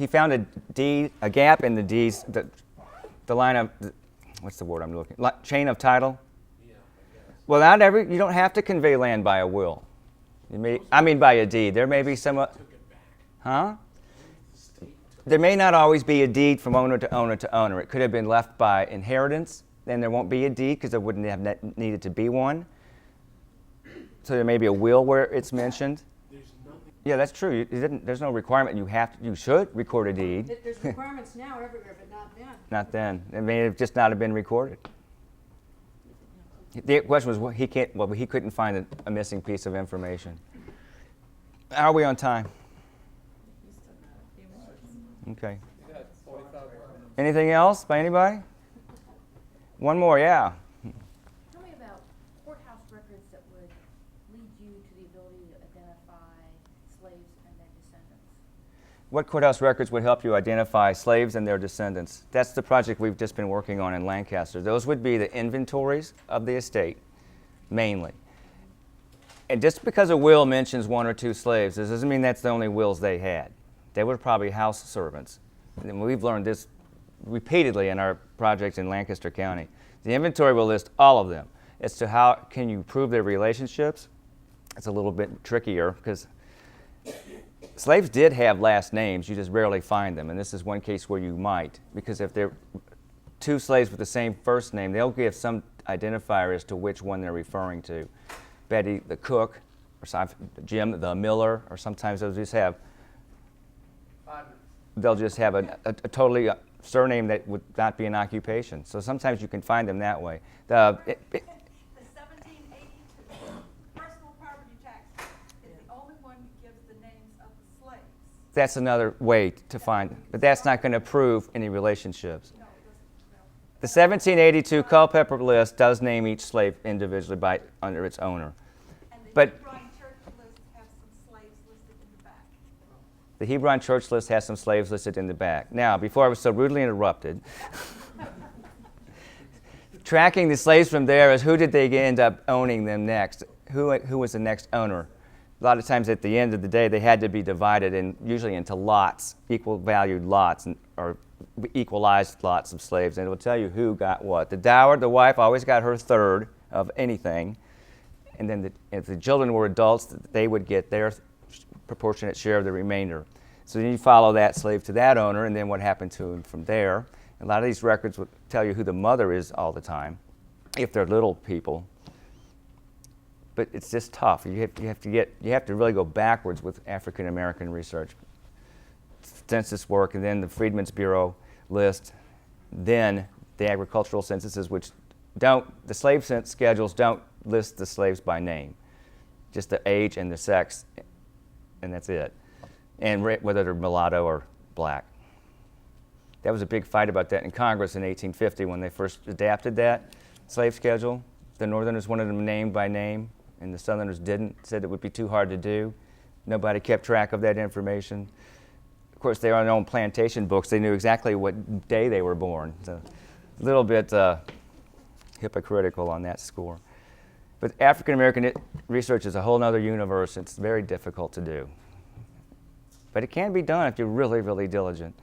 he found a deed, a gap in the deeds, the line of, what's the word I'm looking, chain of title. Yeah, I guess. Well, you don't have to convey land by a will. By a deed. There may be some, Took it back. huh? The state took There may not always be a deed from owner to owner to owner. It could have been left by inheritance, then there won't be a deed because there wouldn't have needed to be one. So there may be a will where it's mentioned. There's nothing. Yeah, that's true. There's no requirement you should record a deed. There's requirements now everywhere, but not then. Not then. It may have just not have been recorded. The question was, he couldn't find a missing piece of information. Are we on time? Okay. Anything else by anybody? One more, yeah. Tell me about courthouse records that would lead you to the ability to identify slaves and their descendants. What courthouse records would help you identify slaves and their descendants? That's the project we've just been working on in Lancaster. Those would be the inventories of the estate, mainly. And just because a will mentions one or two slaves, this doesn't mean that's the only wills they had. They were probably house servants. And we've learned this repeatedly in our projects in Lancaster County. The inventory will list all of them. As to how can you prove their relationships, it's a little bit trickier because slaves did have last names, you just rarely find them. And this is one case where you might, because if they're two slaves with the same first name, they'll give some identifier as to which one they're referring to. Betty the cook, or Jim the miller, or sometimes they'll just have a totally surname that would not be an occupation. So sometimes you can find them that way. The 1782 personal property tax is the only one that gives the names of the slaves. That's another way to find, but that's not going to prove any relationships. No, it doesn't. The 1782 Culpeper list does name each slave individually under its owner. And the But- Hebron church list has some slaves listed in the back. The Hebron church list has some slaves listed in the back. Now, before I was so rudely interrupted, tracking the slaves from there is who did they end up owning them next? Who was the next owner? A lot of times at the end of the day, they had to be divided usually into lots, equal valued lots, or equalized lots of slaves, and it will tell you who got what. The dower, the wife, always got her third of anything, and then if the children were adults, they would get their proportionate share of the remainder. So then you follow that slave to that owner, and then what happened to him from there. A lot of these records will tell you who the mother is all the time, if they're little people. But it's just tough. You have to really go backwards with African American research. Census work, and then the Freedmen's Bureau list, then the agricultural censuses, which the slave schedules don't list the slaves by name, just the age and the sex, and that's it, and whether they're mulatto or black. That was a big fight about that in Congress in 1850 when they first adapted that slave schedule. The Northerners wanted them named by name, and the Southerners didn't, said it would be too hard to do. Nobody kept track of that information. Of course, they were on their own plantation books. They knew exactly what day they were born. So a little bit hypocritical on that score. But African American research is a whole other universe. It's very difficult to do. But it can be done if you're really, really diligent.